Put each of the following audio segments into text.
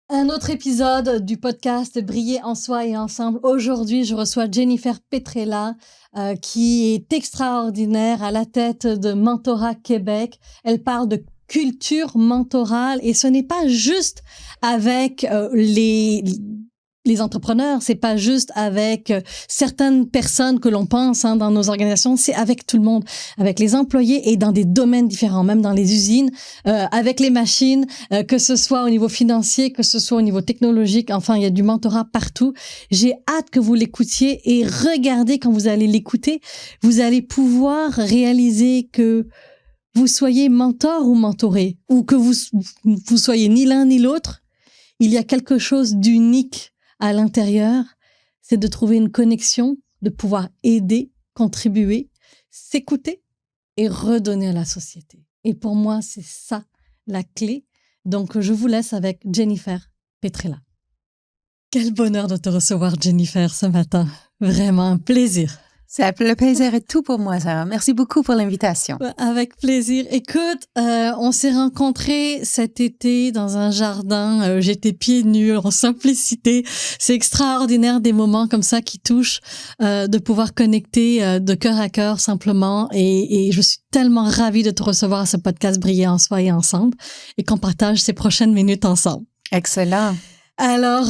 Un autre épisode du podcast Briller en soi et ensemble. Aujourd'hui, je reçois Jennifer Petrella, qui est extraordinaire à la tête de Mentorat Québec. Elle parle de culture mentorale et ce n'est pas juste avec les entrepreneurs, c'est pas juste avec certaines personnes que l'on pense dans nos organisations, c'est avec tout le monde, avec les employés et dans des domaines différents, même dans les usines, avec les machines, que ce soit au niveau financier, que ce soit au niveau technologique, enfin, il y a du mentorat partout. J'ai hâte que vous l'écoutiez et regardez quand vous allez l'écouter, vous allez pouvoir réaliser que vous soyez mentor ou mentoré, ou que vous soyez ni l'un ni l'autre, il y a quelque chose d'unique à l'intérieur, c'est de trouver une connexion, de pouvoir aider, contribuer, s'écouter et redonner à la société. Et pour moi, c'est ça la clé. Donc, je vous laisse avec Jennifer Petrella. Quel bonheur de te recevoir, Jennifer, ce matin. Vraiment un plaisir. Le plaisir est tout pour moi, Sarah. Merci beaucoup pour l'invitation. Avec plaisir. Écoute, on s'est rencontrés cet été dans un jardin. J'étais pieds nus, en simplicité. C'est extraordinaire des moments comme ça qui touchent, de pouvoir connecter de cœur à cœur simplement. Et je suis tellement ravie de te recevoir à ce podcast Briller en soi et ensemble et qu'on partage ces prochaines minutes ensemble. Excellent. Alors,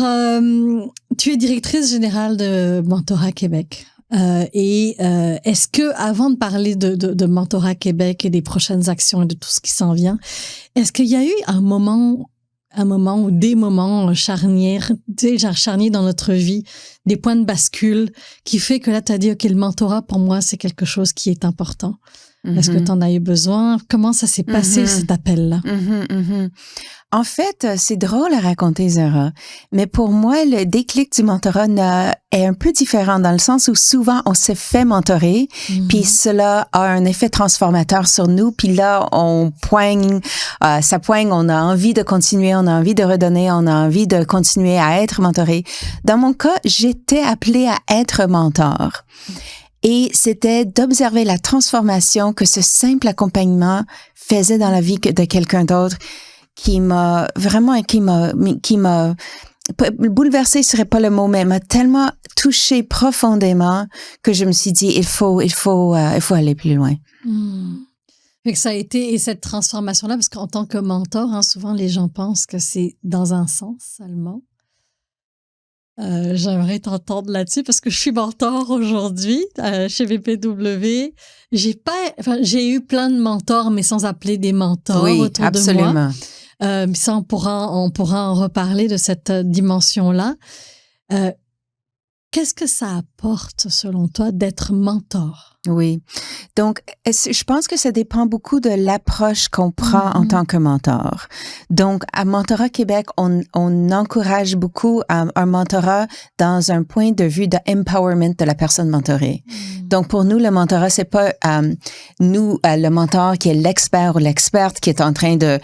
tu es directrice générale de Mentorat Québec. Est-ce que, avant de parler de Mentorat Québec et des prochaines actions et de tout ce qui s'en vient, est-ce qu'il y a eu un moment ou des moments charnières, charniers dans notre vie, des points de bascule qui fait que là, tu as dit, OK, le mentorat, pour moi, c'est quelque chose qui est important. Est-ce que tu en as eu besoin? Comment ça s'est passé, cet appel-là? En fait, c'est drôle à raconter, Zara, mais pour moi, le déclic du mentorat est un peu différent dans le sens où souvent on se fait mentorer, puis cela a un effet transformateur sur nous, puis là, on poigne, ça poigne, on a envie de continuer, on a envie de redonner, on a envie de continuer à être mentoré. Dans mon cas, j'étais appelée à être mentor. Et c'était d'observer la transformation que ce simple accompagnement faisait dans la vie de quelqu'un d'autre qui m'a bouleversée serait pas le mot, mais m'a tellement touchée profondément que je me suis dit, il faut aller plus loin. Fait que ça a été, et cette transformation-là, parce qu'en tant que mentor, souvent les gens pensent que c'est dans un sens seulement. J'aimerais t'entendre là-dessus parce que je suis mentor aujourd'hui chez VPW. J'ai eu plein de mentors, mais sans appeler des mentors autour absolument. de moi. Ça, on pourra en reparler de cette dimension-là. Qu'est-ce que ça apporte, selon toi, d'être mentor? Oui. Donc, je pense que ça dépend beaucoup de l'approche qu'on prend en tant que mentor. Donc, à Mentorat Québec, on encourage beaucoup un mentorat dans un point de vue de empowerment de la personne mentorée. Donc, pour nous, le mentorat, c'est pas le mentor qui est l'expert ou l'experte qui est en train de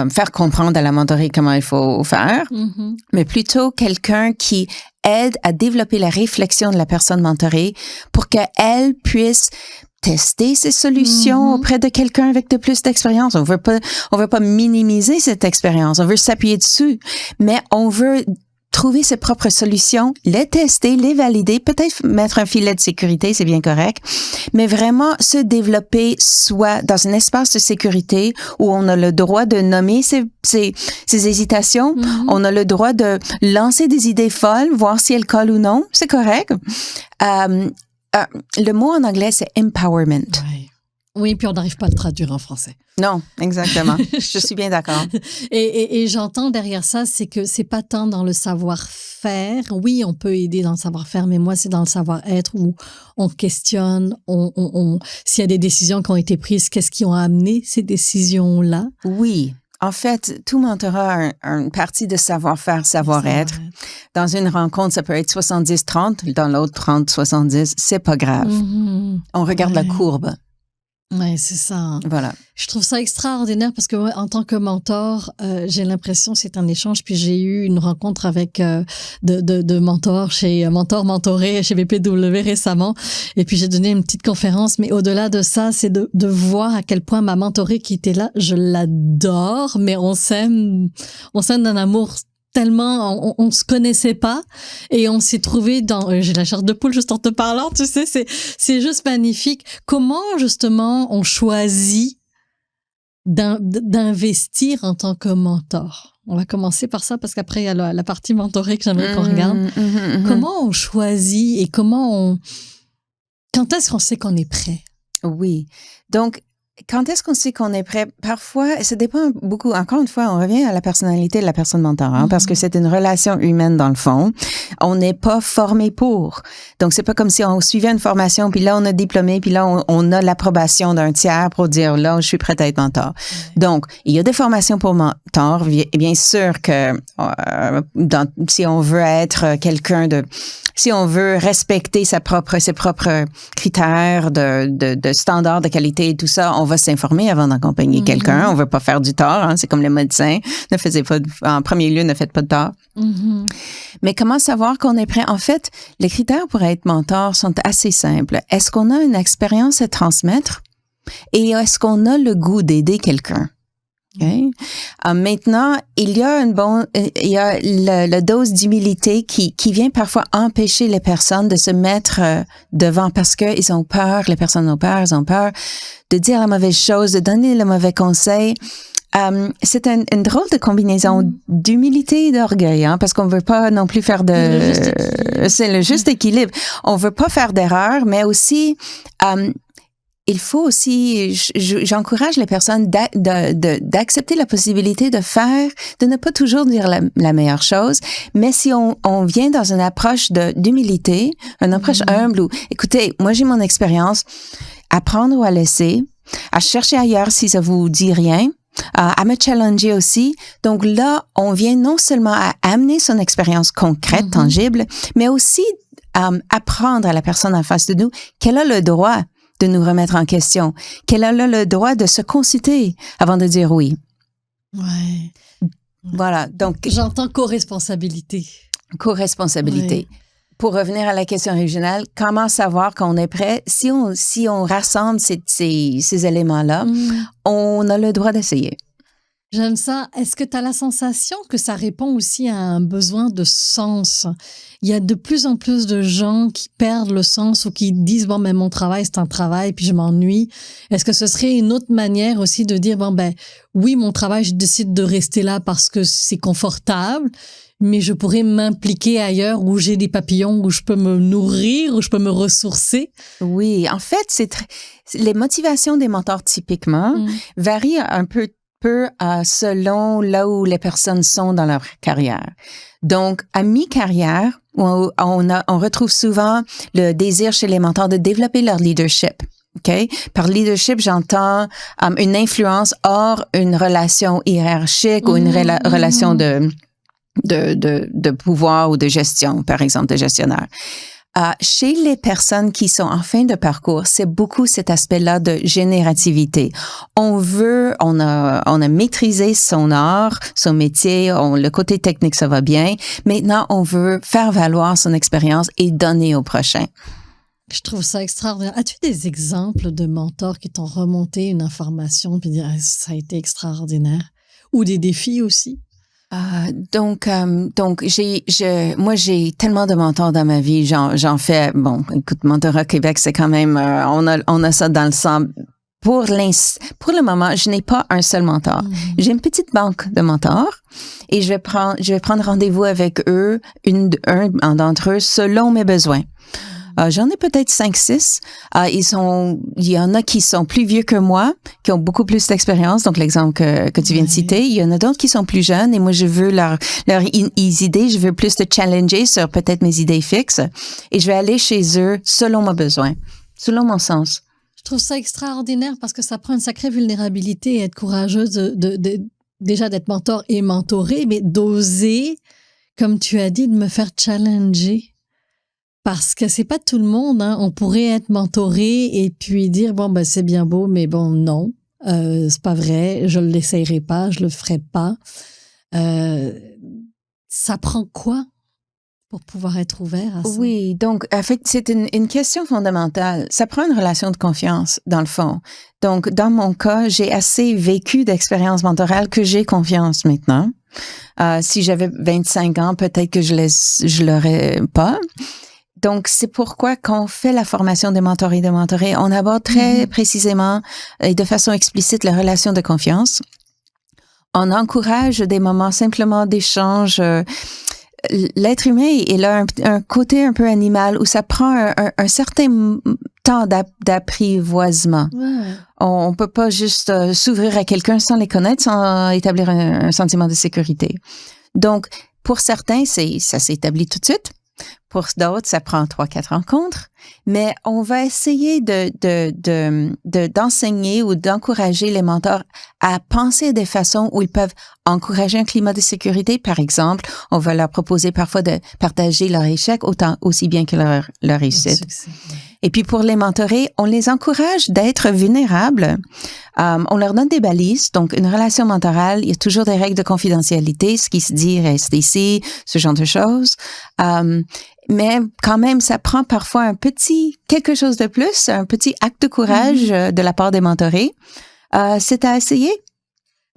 faire comprendre à la mentorée comment il faut faire, mais plutôt quelqu'un qui aide à développer la réflexion de la personne mentorée pour qu'elle puisse tester ses solutions auprès de quelqu'un avec de plus d'expérience. On veut pas minimiser cette expérience, on veut s'appuyer dessus, mais on veut trouver ses propres solutions, les tester, les valider, peut-être mettre un filet de sécurité, c'est bien correct, mais vraiment se développer soit dans un espace de sécurité où on a le droit de nommer ses hésitations, on a le droit de lancer des idées folles, voir si elles collent ou non, c'est correct. Le mot en anglais, c'est empowerment. Oui, puis on n'arrive pas à le traduire en français. Non, exactement. Je suis bien d'accord. Et j'entends derrière ça, c'est que c'est pas tant dans le savoir-faire. Oui, on peut aider dans le savoir-faire, mais moi, c'est dans le savoir-être où on questionne, s'il y a des décisions qui ont été prises, qu'est-ce qui ont amené ces décisions-là? Oui. En fait, tout mentorat a une partie de savoir-faire, savoir-être. Dans une rencontre, ça peut être 70-30, dans l'autre 30-70, c'est pas grave. On regarde la courbe. Oui, c'est ça. Voilà. Je trouve ça extraordinaire parce que en tant que mentor, j'ai l'impression que c'est un échange. Puis j'ai eu une rencontre avec de mentors chez mentoré chez BPW récemment. Et puis j'ai donné une petite conférence. Mais au-delà de ça, c'est de voir à quel point ma mentorée qui était là, je l'adore, mais on s'aime d'un amour tellement on se connaissait pas et on s'est trouvé dans j'ai la chair de poule juste en te parlant, tu sais, c'est juste magnifique. Comment justement on choisit d'investir en tant que mentor? On va commencer par ça parce qu'après il y a la partie mentorée que j'aimerais qu'on regarde. Comment on choisit et quand est-ce qu'on sait qu'on est prêt? Oui. Donc, quand est-ce qu'on sait qu'on est prêt? Parfois, ça dépend beaucoup. Encore une fois, on revient à la personnalité de la personne mentor, parce que c'est une relation humaine dans le fond. On n'est pas formé pour. Donc, c'est pas comme si on suivait une formation, puis là, on a diplômé, puis là, on a l'approbation d'un tiers pour dire, là, je suis prête à être mentor. Donc, il y a des formations pour mentor. Bien sûr que si on veut être quelqu'un si on veut respecter ses propres critères de standards de qualité et tout ça, on va s'informer avant d'accompagner quelqu'un. On veut pas faire du tort. C'est comme les médecins. En premier lieu, ne faites pas de tort. Mais comment savoir qu'on est prêt? En fait, les critères pour être mentor sont assez simples. Est-ce qu'on a une expérience à transmettre? Et est-ce qu'on a le goût d'aider quelqu'un? Okay. Maintenant, il y a la dose d'humilité qui vient parfois empêcher les personnes de se mettre devant parce que ils ont peur, les personnes ont peur, ils ont peur de dire la mauvaise chose, de donner le mauvais conseil. C'est une drôle de combinaison d'humilité et d'orgueil, parce qu'on veut pas non plus faire c'est le juste équilibre. On veut pas faire d'erreur, mais aussi, il faut aussi, j'encourage les personnes d'accepter la possibilité de ne pas toujours dire la meilleure chose, mais si on vient dans une approche d'humilité, une approche humble où, écoutez, moi j'ai mon expérience, à prendre ou à laisser, à chercher ailleurs si ça vous dit rien, à me challenger aussi. Donc là, on vient non seulement à amener son expérience concrète, tangible, mais aussi apprendre à la personne en face de nous qu'elle a le droit de nous remettre en question, qu'elle a le droit de se consulter avant de dire oui. Ouais. Voilà, donc... J'entends co-responsabilité. Co-responsabilité. Ouais. Pour revenir à la question originale, comment savoir qu'on est prêt? Si on rassemble ces éléments-là, on a le droit d'essayer. J'aime ça. Est-ce que tu as la sensation que ça répond aussi à un besoin de sens? Il y a de plus en plus de gens qui perdent le sens ou qui disent, bon, mais mon travail, c'est un travail, puis je m'ennuie. Est-ce que ce serait une autre manière aussi de dire, bon, oui, mon travail, je décide de rester là parce que c'est confortable, mais je pourrais m'impliquer ailleurs où j'ai des papillons, où je peux me nourrir, où je peux me ressourcer? Oui, en fait, les motivations des mentors typiquement varient un peu selon là où les personnes sont dans leur carrière. Donc, à mi-carrière, on retrouve souvent le désir chez les mentors de développer leur leadership. Okay? Par leadership, j'entends une influence hors une relation hiérarchique ou une relation de pouvoir ou de gestion, par exemple, de gestionnaire. Chez les personnes qui sont en fin de parcours, c'est beaucoup cet aspect-là de générativité. On a maîtrisé son art, son métier, le côté technique, ça va bien. Maintenant, on veut faire valoir son expérience et donner au prochain. Je trouve ça extraordinaire. As-tu des exemples de mentors qui t'ont remonté une information puis dire ça a été extraordinaire? Ou des défis aussi? Donc moi j'ai tellement de mentors dans ma vie, j'en fais, bon, écoute, Mentorat Québec, c'est quand même, on a ça dans le sang. Pour le moment, je n'ai pas un seul mentor. J'ai une petite banque de mentors et je vais prendre rendez-vous avec eux, un d'entre eux, selon mes besoins. J'en ai peut-être 5-6. Il y en a qui sont plus vieux que moi, qui ont beaucoup plus d'expérience. Donc, l'exemple que tu viens de citer. Il y en a d'autres qui sont plus jeunes et moi, je veux leurs idées. Je veux plus te challenger sur peut-être mes idées fixes. Et je vais aller chez eux selon mon besoin, selon mon sens. Je trouve ça extraordinaire parce que ça prend une sacrée vulnérabilité et être courageuse déjà d'être mentor et mentoré, mais d'oser, comme tu as dit, de me faire challenger. Parce que c'est pas tout le monde, on pourrait être mentoré et puis dire bon c'est bien beau mais bon non, c'est pas vrai, je l'essayerai pas, je le ferai pas. Ça prend quoi pour pouvoir être ouvert à ça? Oui, donc en fait, c'est une question fondamentale. Ça prend une relation de confiance, dans le fond. Donc, dans mon cas, j'ai assez vécu d'expérience mentorale que j'ai confiance maintenant. Si j'avais 25 ans, peut-être que je l'aurais pas. Donc, c'est pourquoi quand on fait la formation des mentorés et des mentorés, on aborde très précisément et de façon explicite la relation de confiance. On encourage des moments simplement d'échange. L'être humain, il a un côté un peu animal où ça prend un certain temps d'apprivoisement. Ouais. On peut pas juste s'ouvrir à quelqu'un sans les connaître, sans établir un sentiment de sécurité. Donc, pour certains, ça s'établit tout de suite. Pour d'autres, ça prend 3-4 rencontres. Mais on va essayer d'enseigner ou d'encourager les mentors à penser des façons où ils peuvent encourager un climat de sécurité. Par exemple, on va leur proposer parfois de partager leur échec aussi bien que leur réussite. Et puis pour les mentorés, on les encourage d'être vulnérables. On leur donne des balises. Donc, une relation mentorale, il y a toujours des règles de confidentialité, ce qui se dit reste ici, ce genre de choses. Mais quand même, ça prend parfois quelque chose de plus, un petit acte de courage de la part des mentorés. C'est à essayer.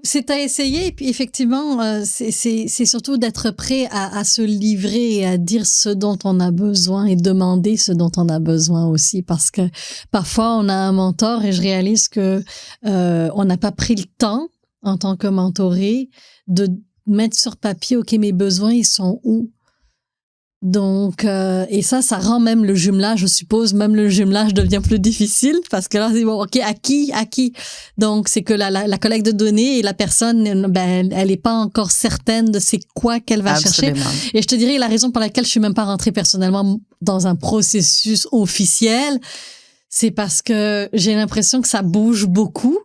C'est à essayer, et puis effectivement, c'est surtout d'être prêt à se livrer et à dire ce dont on a besoin et demander ce dont on a besoin aussi, parce que parfois on a un mentor et je réalise que on n'a pas pris le temps en tant que mentoré de mettre sur papier, ok, mes besoins ils sont où? Donc, et ça rend même le jumelage, je suppose, même le jumelage devient plus difficile parce que là, c'est bon, ok, à qui? Donc, c'est que la collecte de données et la personne, ben, elle est pas encore certaine de c'est quoi qu'elle va Absolument. chercher. Et je te dirais, la raison pour laquelle je suis même pas rentrée personnellement dans un processus officiel, c'est parce que j'ai l'impression que ça bouge beaucoup.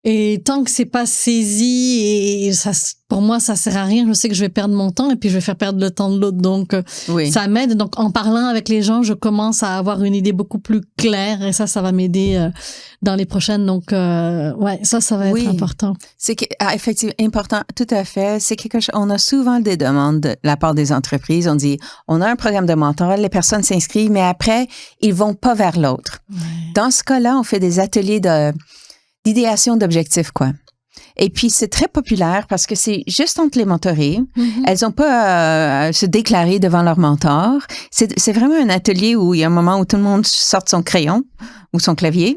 Et tant que c'est pas saisi et ça, pour moi, ça sert à rien. Je sais que je vais perdre mon temps et puis je vais faire perdre le temps de l'autre. Donc, ça m'aide. Donc, en parlant avec les gens, je commence à avoir une idée beaucoup plus claire et ça va m'aider dans les prochaines. Donc, ouais, ça va être important. C'est effectivement important, tout à fait. C'est quelque chose. On a souvent des demandes de la part des entreprises. On dit, on a un programme de mentorat, les personnes s'inscrivent, mais après, ils vont pas vers l'autre. Ouais. Dans ce cas-là, on fait des ateliers d'idéation d'objectifs, quoi. Et puis, c'est très populaire parce que c'est juste entre les mentorés. Elles n'ont pas à se déclarer devant leur mentor. C'est vraiment un atelier où il y a un moment où tout le monde sort son crayon ou son clavier.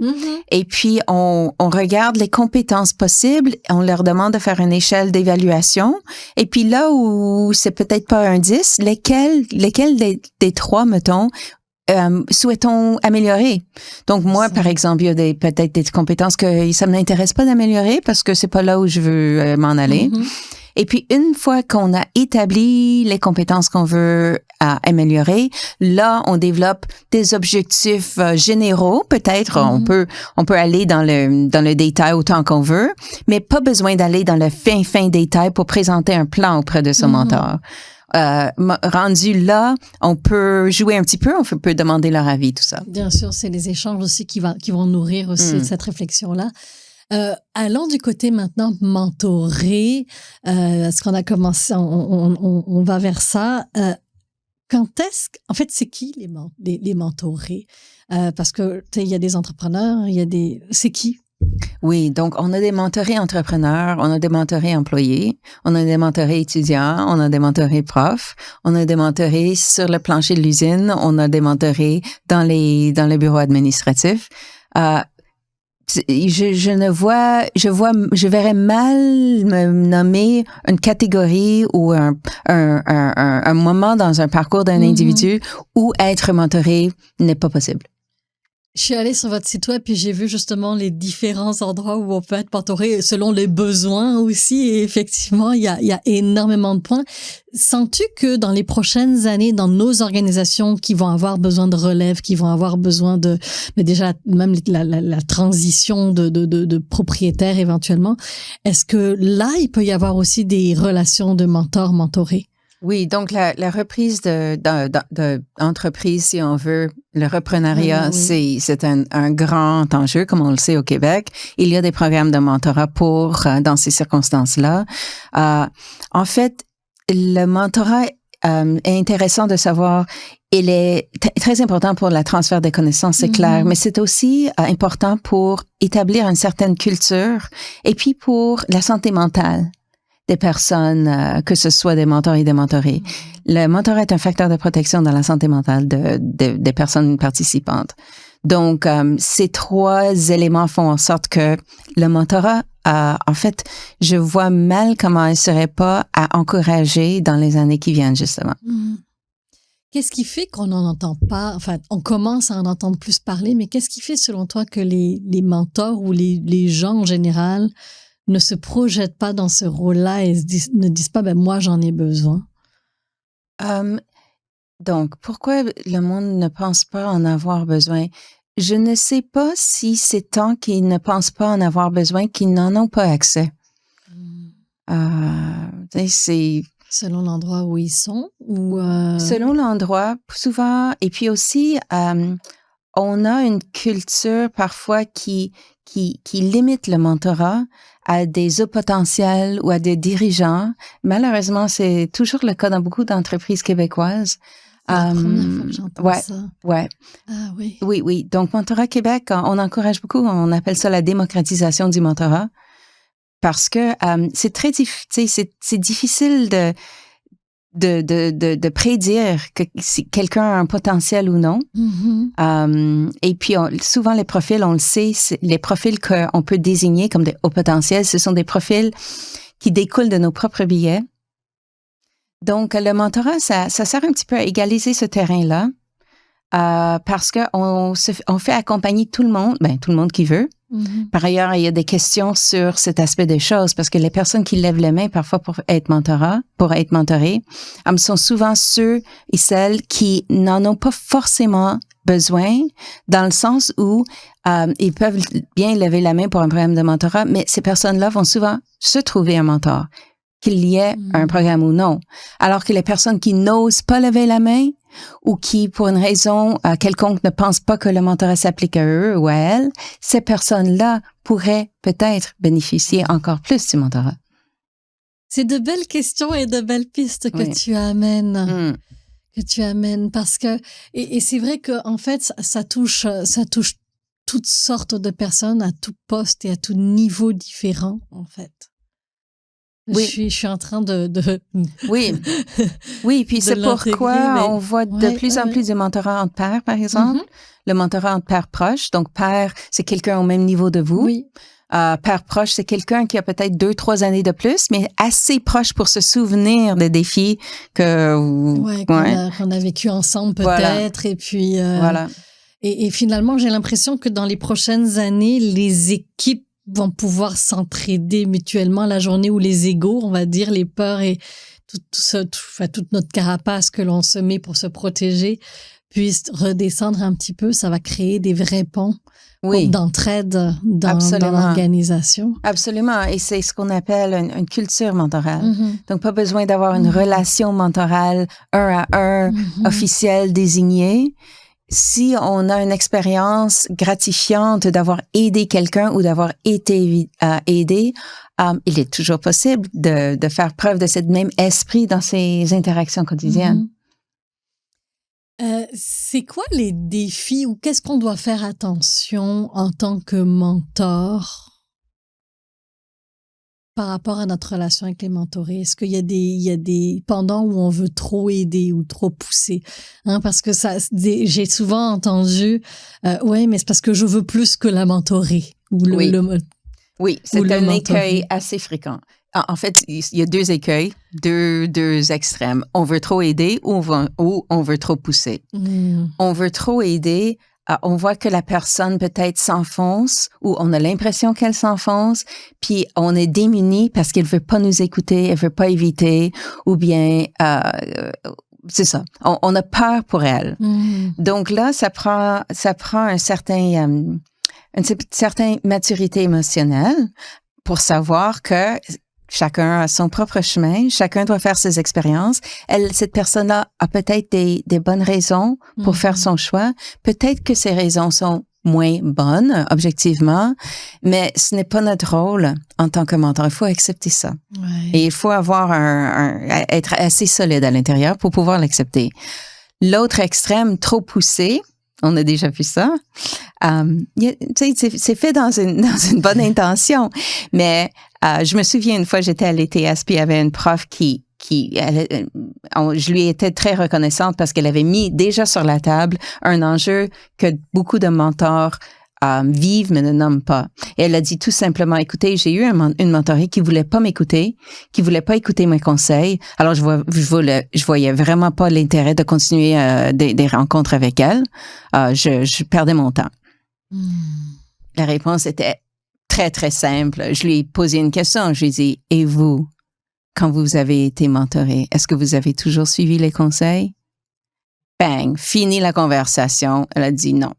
Et puis, on regarde les compétences possibles. On leur demande de faire une échelle d'évaluation. Et puis là où c'est peut-être pas un 10, lesquels des 3, mettons, souhaitons améliorer. Donc moi, par exemple, il y a peut-être des compétences que ça ne m'intéresse pas d'améliorer parce que c'est pas là où je veux m'en aller. Et puis, une fois qu'on a établi les compétences qu'on veut améliorer, là, on développe des objectifs généraux. Peut-être on peut aller dans le détail autant qu'on veut, mais pas besoin d'aller dans le fin détail pour présenter un plan auprès de son mentor. Rendu là, on peut jouer un petit peu, on peut demander leur avis, tout ça. Bien sûr, c'est les échanges aussi qui vont nourrir aussi cette réflexion-là. Allons du côté maintenant mentoré. Est-ce qu'on a commencé, on va vers ça. En fait, c'est qui les mentorés? Parce que, tu sais, il y a des entrepreneurs, c'est qui? Oui, donc on a des mentorés entrepreneurs, on a des mentorés employés, on a des mentorés étudiants, on a des mentorés profs, on a des mentorés sur le plancher de l'usine, on a des mentorés dans les bureaux administratifs. Je verrais mal me nommer une catégorie ou un moment dans un parcours d'un individu où être mentoré n'est pas possible. Je suis allée sur votre site web puis j'ai vu justement les différents endroits où on peut être mentoré selon les besoins aussi. Et effectivement, il y a énormément de points. Sens-tu que dans les prochaines années, dans nos organisations qui vont avoir besoin de relève, qui vont avoir besoin mais déjà même la transition de propriétaires éventuellement, est-ce que là, il peut y avoir aussi des relations de mentor-mentoré? Oui, donc la reprise d'entreprise, si on veut, le reprenariat, c'est un grand enjeu, comme on le sait au Québec. Il y a des programmes de mentorat dans ces circonstances-là. En fait, le mentorat est intéressant de savoir. Il est très important pour le transfert des connaissances, c'est clair, mais c'est aussi important pour établir une certaine culture et puis pour la santé mentale des personnes, que ce soit des mentors et des mentorés. Le mentorat est un facteur de protection dans la santé mentale des personnes participantes. Donc, ces trois éléments font en sorte que le mentorat, en fait, je vois mal comment il serait pas à encourager dans les années qui viennent, justement. Qu'est-ce qui fait qu'on n'en entend pas, enfin, on commence à en entendre plus parler, mais qu'est-ce qui fait, selon toi, que les mentors ou les gens en général ne se projettent pas dans ce rôle-là et ne disent pas, ben, moi, j'en ai besoin? Donc, pourquoi le monde ne pense pas en avoir besoin? Je ne sais pas si c'est tant qu'ils ne pensent pas en avoir besoin qu'ils n'en ont pas accès. C'est... Selon l'endroit où ils sont ou Selon l'endroit, souvent, et puis aussi, on a une culture parfois qui limite le mentorat à des hauts potentiels ou à des dirigeants. Malheureusement, c'est toujours le cas dans beaucoup d'entreprises québécoises. C'est la première fois que j'entends ça. Ouais. Ah oui. Oui. Donc, Mentorat Québec, on encourage beaucoup, on appelle ça la démocratisation du mentorat, parce que c'est très c'est difficile de prédire que si quelqu'un a un potentiel ou non. Et puis, souvent, les profils, on le sait, les profils qu'on peut désigner comme des hauts potentiels, ce sont des profils qui découlent de nos propres billets. Donc, le mentorat, ça sert un petit peu à égaliser ce terrain-là, parce qu'on fait accompagner tout le monde qui veut. Par ailleurs, il y a des questions sur cet aspect des choses, parce que les personnes qui lèvent les mains parfois pour être mentorées, sont souvent ceux et celles qui n'en ont pas forcément besoin, dans le sens où ils peuvent bien lever la main pour un programme de mentorat, mais ces personnes-là vont souvent se trouver un mentor, qu'il y ait un programme ou non. Alors que les personnes qui n'osent pas lever la main ou qui, pour une raison quelconque, ne pensent pas que le mentorat s'applique à eux ou à elles, ces personnes-là pourraient peut-être bénéficier encore plus du mentorat. C'est de belles questions et de belles pistes que tu amènes. Que tu amènes parce que et c'est vrai que en fait ça touche toutes sortes de personnes à tout poste et à tout niveau différent en fait. Oui. Je suis en train de Oui, puis c'est pourquoi on voit de plus en plus de mentorat entre pairs, par exemple. Le mentorat entre pairs proches. Donc, pair, c'est quelqu'un au même niveau de vous. Oui. Pair proche, c'est quelqu'un qui a peut-être 2-3 années de plus, mais assez proche pour se souvenir des défis que... qu'on a vécu ensemble peut-être. Voilà. Et puis... voilà. Et finalement, j'ai l'impression que dans les prochaines années, les équipes vont pouvoir s'entraider mutuellement la journée où les égos, on va dire, les peurs et toute notre carapace que l'on se met pour se protéger puissent redescendre un petit peu. Ça va créer des vrais ponts d'entraide dans l'organisation. Absolument. Et c'est ce qu'on appelle une culture mentorale. Donc, pas besoin d'avoir une relation mentorale un à un officielle désignée. Si on a une expérience gratifiante d'avoir aidé quelqu'un ou d'avoir été aidé, il est toujours possible de faire preuve de ce même esprit dans ses interactions quotidiennes. C'est quoi les défis ou qu'est-ce qu'on doit faire attention en tant que mentor par rapport à notre relation avec les mentorés? Est-ce qu'il y a des pendant où on veut trop aider ou trop pousser? Parce que j'ai souvent entendu, mais c'est parce que je veux plus que la mentorée. Oui, c'est un écueil assez fréquent. En fait, il y a deux écueils, deux extrêmes. On veut trop aider ou on veut trop pousser. On veut trop aider. On voit que la personne peut-être s'enfonce ou on a l'impression qu'elle s'enfonce, puis on est démuni parce qu'elle veut pas nous écouter, elle veut pas éviter, ou bien c'est ça. On a peur pour elle. Donc là, ça prend une certaine maturité émotionnelle pour savoir que chacun a son propre chemin, chacun doit faire ses expériences. Cette personne-là a peut-être des bonnes raisons pour faire son choix. Peut-être que ces raisons sont moins bonne, objectivement, mais ce n'est pas notre rôle en tant que mentor. Il faut accepter ça. Ouais. Et il faut avoir être assez solide à l'intérieur pour pouvoir l'accepter. L'autre extrême, trop poussé, on a déjà vu ça. C'est fait dans une bonne intention, mais je me souviens une fois, j'étais à l'ETS, puis il y avait une prof je lui étais très reconnaissante parce qu'elle avait mis déjà sur la table un enjeu que beaucoup de mentors vivent mais ne nomment pas. Et elle a dit tout simplement, écoutez, j'ai eu une mentorée qui voulait pas m'écouter, qui voulait pas écouter mes conseils. Alors, je voyais vraiment pas l'intérêt de continuer des rencontres avec elle. Je perdais mon temps. La réponse était très, très simple. Je lui ai posé une question. Je lui ai dit, et vous? Quand vous avez été mentoré, est-ce que vous avez toujours suivi les conseils? Bang, fini la conversation. Elle a dit non.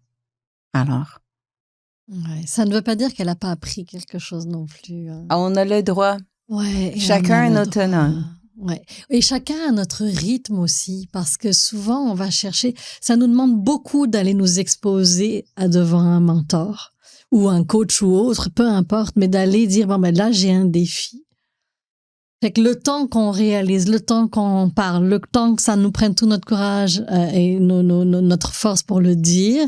Alors? Ouais, ça ne veut pas dire qu'elle n'a pas appris quelque chose non plus. Hein. On a le droit. Ouais, chacun est autonome. Ouais. Et chacun a notre rythme aussi, parce que souvent, on va chercher... Ça nous demande beaucoup d'aller nous exposer devant un mentor ou un coach ou autre, peu importe, mais d'aller dire, bon, ben là, j'ai un défi. Fait que le temps qu'on réalise, le temps qu'on parle, le temps que ça nous prenne tout notre courage et notre force pour le dire.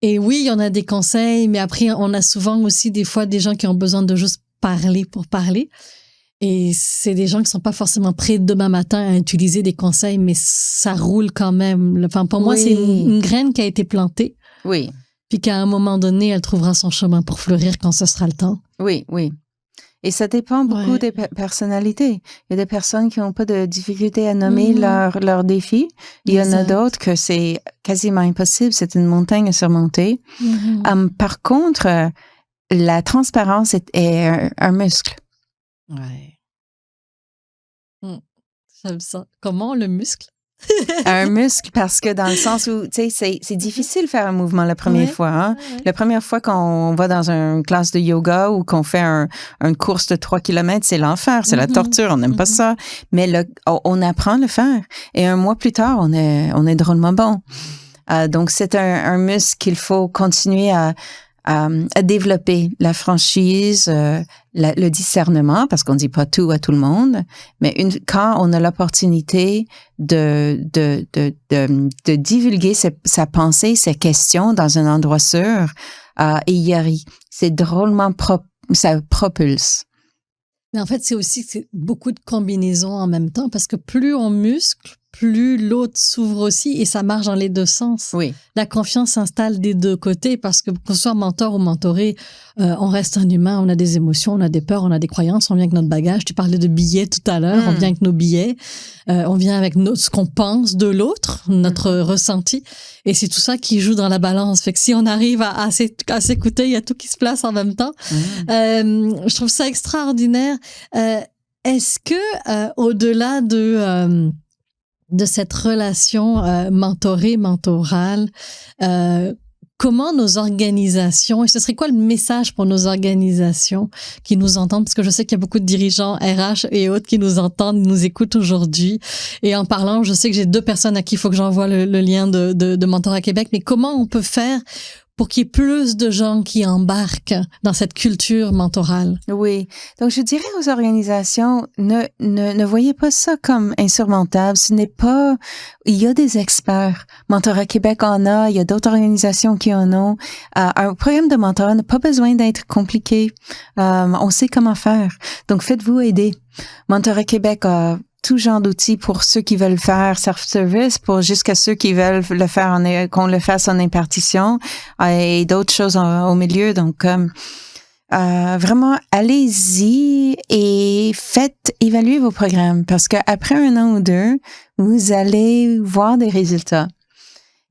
Et oui, il y en a des conseils, mais après, on a souvent aussi des fois des gens qui ont besoin de juste parler pour parler. Et c'est des gens qui sont pas forcément prêts demain matin à utiliser des conseils, mais ça roule quand même. Enfin, pour moi, c'est une graine qui a été plantée. Oui. Puis qu'à un moment donné, elle trouvera son chemin pour fleurir quand ce sera le temps. Oui, oui. Et ça dépend beaucoup des personnalités. Il y a des personnes qui n'ont pas de difficulté à nommer leurs défis. Il y en a d'autres que c'est quasiment impossible. C'est une montagne à surmonter. Par contre, la transparence est un muscle. Ouais. J'aime ça. Comment le muscle? Un muscle parce que dans le sens où, tu sais, c'est difficile de faire un mouvement la première fois. Hein? La première fois qu'on va dans une classe de yoga ou qu'on fait une course de 3 kilomètres, c'est l'enfer, c'est la torture, on n'aime pas ça. Mais on apprend à le faire. Et un mois plus tard, on est drôlement bon. Donc, c'est un muscle qu'il faut continuer à développer, la franchise, le discernement, parce qu'on dit pas tout à tout le monde, mais quand on a l'opportunité de divulguer sa pensée, ses questions dans un endroit sûr, et y arrive, c'est drôlement ça propulse. Mais en fait, c'est beaucoup de combinaisons en même temps, parce que plus on muscle, plus l'autre s'ouvre aussi, et ça marche dans les deux sens. Oui. La confiance s'installe des deux côtés, parce que qu'on soit mentor ou mentoré, on reste un humain, on a des émotions, on a des peurs, on a des croyances, on vient avec notre bagage. Tu parlais de billets tout à l'heure, on vient avec nos billets, on vient avec ce qu'on pense de l'autre, notre ressenti, et c'est tout ça qui joue dans la balance. Fait que si on arrive à s'écouter, il y a tout qui se place en même temps. Je trouve ça extraordinaire. Est-ce que au-delà de cette relation mentorée-mentorale, comment nos organisations, et ce serait quoi le message pour nos organisations qui nous entendent, parce que je sais qu'il y a beaucoup de dirigeants RH et autres qui nous entendent, nous écoutent aujourd'hui, et en parlant, je sais que j'ai 2 personnes à qui il faut que j'envoie le lien de Mentorat Québec, mais comment on peut faire pour qu'il y ait plus de gens qui embarquent dans cette culture mentorale? Oui. Donc, je dirais aux organisations, ne voyez pas ça comme insurmontable. Ce n'est pas... Il y a des experts. Mentorat Québec en a, il y a d'autres organisations qui en ont. Un programme de mentorat n'a pas besoin d'être compliqué. On sait comment faire. Donc, faites-vous aider. Mentorat Québec a tout genre d'outils pour ceux qui veulent faire self-service, pour jusqu'à ceux qui veulent le faire qu'on le fasse en impartition, et d'autres choses au milieu. Donc, vraiment, allez-y et faites évaluer vos programmes, parce qu'après 1 an ou 2, vous allez voir des résultats.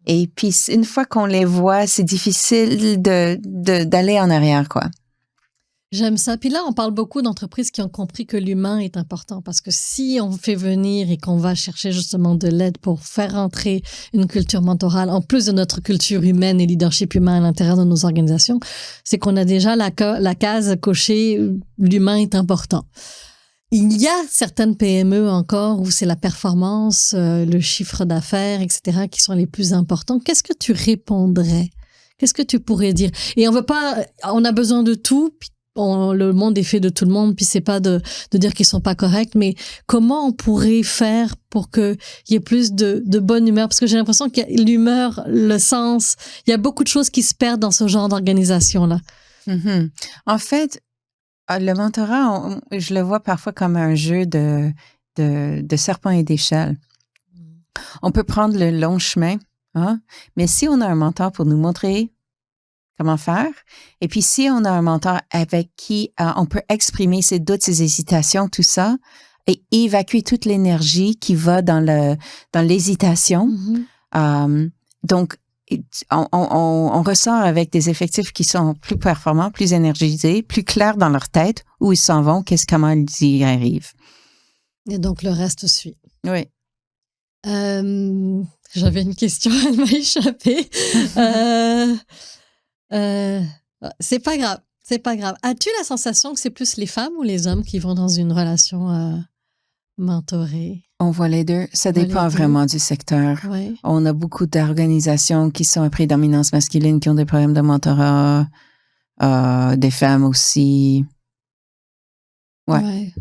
Et puis, une fois qu'on les voit, c'est difficile d'aller en arrière, quoi. J'aime ça. Puis là, on parle beaucoup d'entreprises qui ont compris que l'humain est important, parce que si on fait venir et qu'on va chercher justement de l'aide pour faire entrer une culture mentorale, en plus de notre culture humaine et leadership humain à l'intérieur de nos organisations, c'est qu'on a déjà la case cochée, l'humain est important. Il y a certaines PME encore où c'est la performance, le chiffre d'affaires, etc., qui sont les plus importants. Qu'est-ce que tu répondrais Qu'est-ce que tu pourrais dire? Et on a besoin de tout, puis le monde est fait de tout le monde, puis c'est pas de dire qu'ils sont pas corrects, mais comment on pourrait faire pour que il y ait plus de bonne humeur? Parce que j'ai l'impression que l'humeur, le sens, il y a beaucoup de choses qui se perdent dans ce genre d'organisation-là. Mm-hmm. En fait, le mentorat, je le vois parfois comme un jeu de serpent et d'échelle. On peut prendre le long chemin, hein, mais si on a un mentor pour nous montrer comment faire, et puis si on a un mentor avec qui on peut exprimer ses doutes, ses hésitations, tout ça, et évacuer toute l'énergie qui va dans l'hésitation. Mm-hmm. Donc, on ressort avec des effectifs qui sont plus performants, plus énergisés, plus clairs dans leur tête, où ils s'en vont, comment ils y arrivent. Et donc, le reste suit. Oui. J'avais une question, elle m'a échappé. C'est pas grave, c'est pas grave. As-tu la sensation que c'est plus les femmes ou les hommes qui vont dans une relation mentorée? On voit les deux. Ça dépend vraiment du secteur. Ouais. On a beaucoup d'organisations qui sont à prédominance masculine, qui ont des problèmes de mentorat, des femmes aussi. Ouais.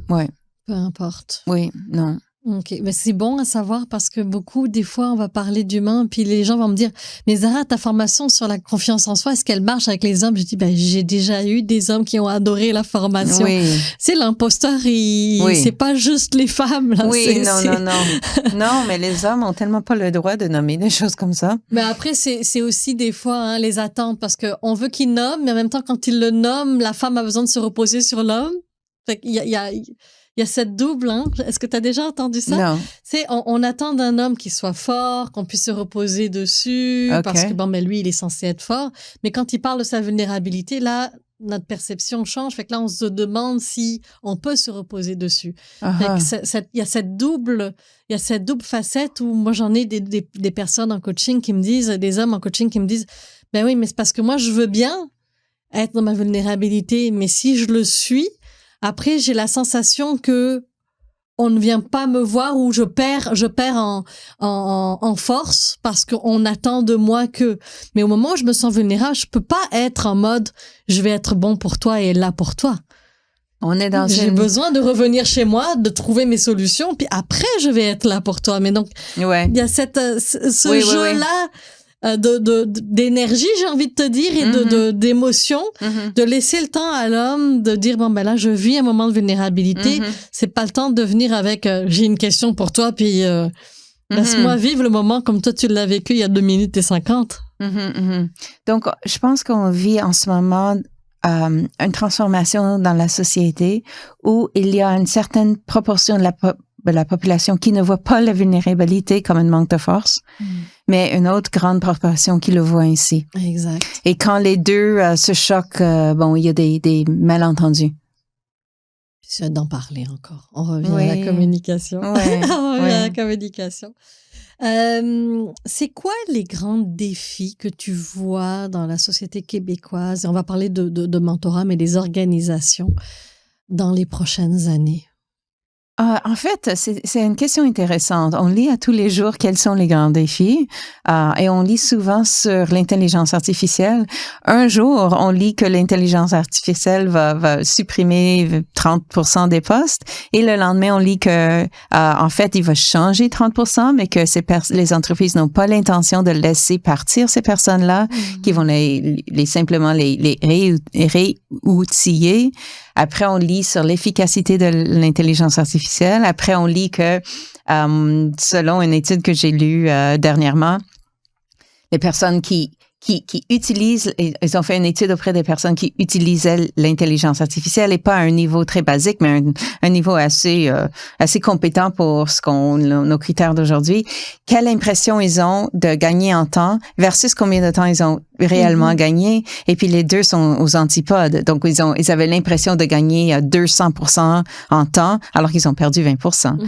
Peu importe. Oui, non. OK, mais c'est bon à savoir parce que des fois, on va parler d'humain, puis les gens vont me dire, mais Zara, ta formation sur la confiance en soi, est-ce qu'elle marche avec les hommes? Je dis, j'ai déjà eu des hommes qui ont adoré la formation. Oui. C'est l'imposteur, c'est pas juste les femmes, là. Oui, non. Non, mais les hommes ont tellement pas le droit de nommer des choses comme ça. Mais après, c'est aussi des fois, les attentes, parce qu'on veut qu'ils nomment, mais en même temps, quand ils le nomment, la femme a besoin de se reposer sur l'homme. Fait qu'il il y a cette double, hein. Est-ce que tu as déjà entendu ça? Non. C'est, on attend d'un homme qui soit fort, qu'on puisse se reposer dessus, parce que, lui, il est censé être fort. Mais quand il parle de sa vulnérabilité, là, notre perception change. Fait que là, on se demande si on peut se reposer dessus. Il y a cette double facette où moi, j'en ai des personnes en coaching qui me disent, des hommes en coaching qui me disent, ben oui, mais c'est parce que moi, je veux bien être dans ma vulnérabilité, mais si je le suis, après, j'ai la sensation que on ne vient pas me voir ou je perds en force parce qu'on attend de moi que. Mais au moment où je me sens vulnérable, je peux pas être en mode je vais être bon pour toi et là pour toi. J'ai besoin de revenir chez moi, de trouver mes solutions, puis après je vais être là pour toi. Mais donc il y a ce jeu-là. D'énergie, j'ai envie de te dire, et d'émotion, de laisser le temps à l'homme de dire, là, je vis un moment de vulnérabilité. C'est pas le temps de venir avec, j'ai une question pour toi, puis laisse-moi vivre le moment comme toi, tu l'as vécu il y a 2 minutes et 50. Donc, je pense qu'on vit en ce moment une transformation dans la société où il y a une certaine proportion de la population qui ne voit pas la vulnérabilité comme un manque de force, mais une autre grande proportion qui le voit ainsi. Exact. Et quand les deux se choquent, il y a des malentendus. C'est d'en parler encore. On revient à la communication. On revient à la communication. C'est quoi les grands défis que tu vois dans la société québécoise? Et on va parler de mentorat, mais des organisations dans les prochaines années. En fait, c'est une question intéressante. On lit à tous les jours quels sont les grands défis et on lit souvent sur l'intelligence artificielle. Un jour, on lit que l'intelligence artificielle va supprimer 30% des postes et le lendemain, on lit que en fait, il va changer 30%, mais que les entreprises n'ont pas l'intention de laisser partir ces personnes-là, qui vont simplement les réoutiller. Après, on lit sur l'efficacité de l'intelligence artificielle. Après, on lit que, selon une étude que j'ai lue dernièrement, les personnes qui utilisent, ils ont fait une étude auprès des personnes qui utilisaient l'intelligence artificielle et pas à un niveau très basique, mais un niveau assez compétent pour nos critères d'aujourd'hui. Quelle impression ils ont de gagner en temps versus combien de temps ils ont réellement gagné. Et puis les deux sont aux antipodes. Donc ils avaient l'impression de gagner 200% en temps alors qu'ils ont perdu 20%.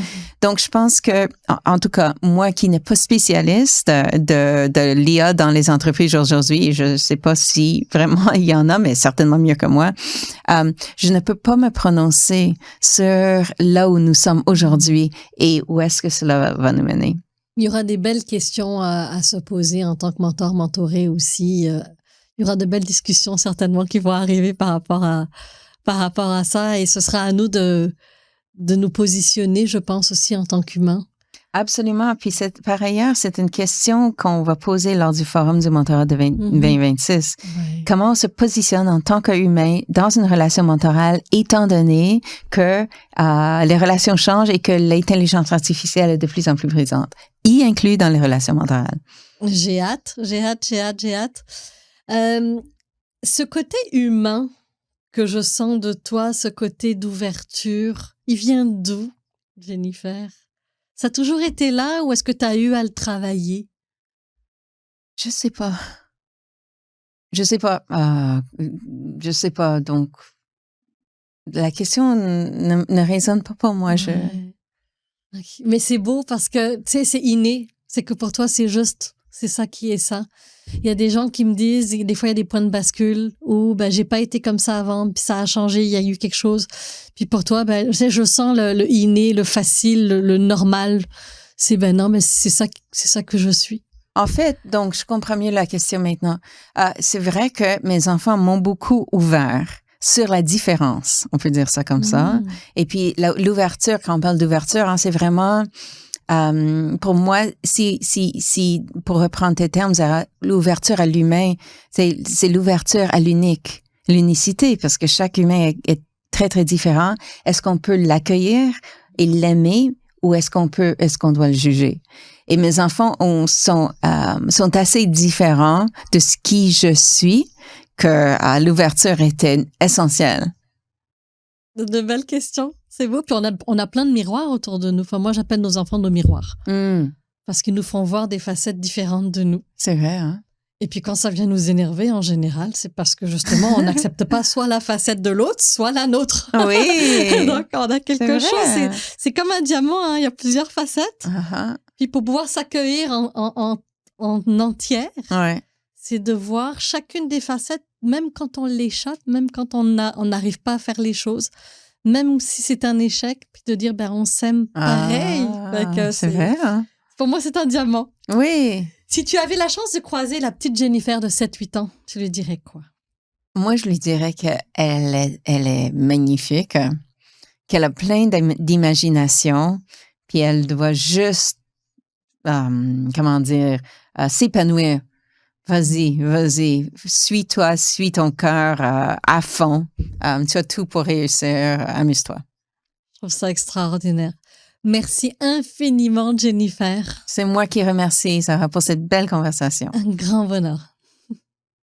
Donc je pense que, en tout cas, moi qui n'ai pas spécialiste de l'IA dans les entreprises aujourd'hui, je ne sais pas si vraiment il y en a, mais certainement mieux que moi, je ne peux pas me prononcer sur là où nous sommes aujourd'hui et où est-ce que cela va nous mener. Il y aura des belles questions à se poser en tant que mentor, mentoré aussi. Il y aura de belles discussions certainement qui vont arriver par rapport à ça, et ce sera à nous de nous positionner, je pense, aussi en tant qu'humains. Absolument. Puis par ailleurs, c'est une question qu'on va poser lors du Forum du mentorat de 2026. Ouais. Comment on se positionne en tant qu'humain dans une relation mentorale, étant donné que les relations changent et que l'intelligence artificielle est de plus en plus présente, y inclus dans les relations mentorales? J'ai hâte. Ce côté humain que je sens de toi, ce côté d'ouverture, il vient d'où, Jennifer? Ça a toujours été là, ou est-ce que tu as eu à le travailler? Je sais pas. Je sais pas. Donc, la question ne résonne pas pour moi. Ouais. Okay. Mais c'est beau parce que, tu sais, c'est inné. C'est que pour toi, c'est ça qui est ça. Il y a des gens qui me disent, des fois, il y a des points de bascule où, j'ai pas été comme ça avant, puis ça a changé, il y a eu quelque chose. Puis pour toi, je sens le inné, le facile, le normal. C'est, non, mais c'est ça que je suis. En fait, donc, je comprends mieux la question maintenant. C'est vrai que mes enfants m'ont beaucoup ouvert sur la différence, on peut dire ça comme ça. Et puis, l'ouverture, quand on parle d'ouverture, c'est vraiment... pour moi, si pour reprendre tes termes, Zara, l'ouverture à l'humain, c'est l'ouverture à l'unicité, parce que chaque humain est très, très différent. Est-ce qu'on peut l'accueillir et l'aimer, ou est-ce qu'on doit le juger? Et mes enfants sont assez différents de ce qui je suis, que l'ouverture était essentielle. De belles questions. C'est beau. Puis on a plein de miroirs autour de nous. Enfin, moi, j'appelle nos enfants nos miroirs. Parce qu'ils nous font voir des facettes différentes de nous. C'est vrai, hein? Et puis quand ça vient nous énerver, en général, c'est parce que justement, on n'accepte pas soit la facette de l'autre, soit la nôtre. Oui! Donc, on a quelque chose. C'est comme un diamant, hein? Il y a plusieurs facettes. Puis pour pouvoir s'accueillir en entière, c'est de voir chacune des facettes, même quand on l'échappe, même quand on n'arrive pas à faire les choses, même si c'est un échec, puis de dire, on s'aime pareil. C'est vrai, hein? Pour moi, c'est un diamant. Oui. Si tu avais la chance de croiser la petite Jennifer de 7-8 ans, tu lui dirais quoi? Moi, je lui dirais qu'elle est magnifique, qu'elle a plein d'imagination, puis elle doit juste, s'épanouir. Vas-y, suis-toi, suis ton cœur à fond. Tu as tout pour réussir, amuse-toi. Je trouve ça extraordinaire. Merci infiniment, Jennifer. C'est moi qui remercie, Sarah, pour cette belle conversation. Un grand bonheur.